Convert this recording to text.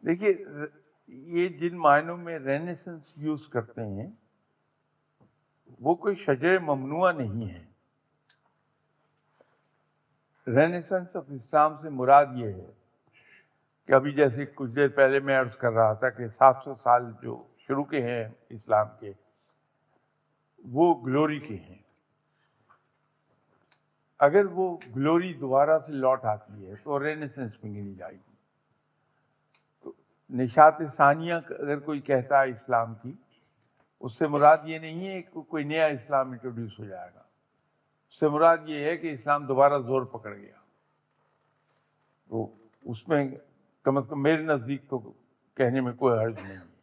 دیکھیے یہ جن معنوں میں رینیسنس یوز کرتے ہیں وہ کوئی شجر ممنوعہ نہیں ہے. رینیسنس آف اسلام سے مراد یہ ہے کہ ابھی جیسے کچھ دیر پہلے میں عرض کر رہا تھا کہ 700 سال جو شروع کے ہیں اسلام کے وہ گلوری کے ہیں. اگر وہ گلوری دوبارہ سے لوٹ آتی ہے تو رینیسنس میں گنی جائے گی. تو نشاط ثانیہ اگر کوئی کہتا ہے اسلام کی، اس سے مراد یہ نہیں ہے کہ کوئی نیا اسلام انٹروڈیوس ہو جائے گا. اس سے مراد یہ ہے کہ اسلام دوبارہ زور پکڑ گیا. تو اس میں کم از کم میرے نزدیک تو کہنے میں کوئی حرج نہیں ہے.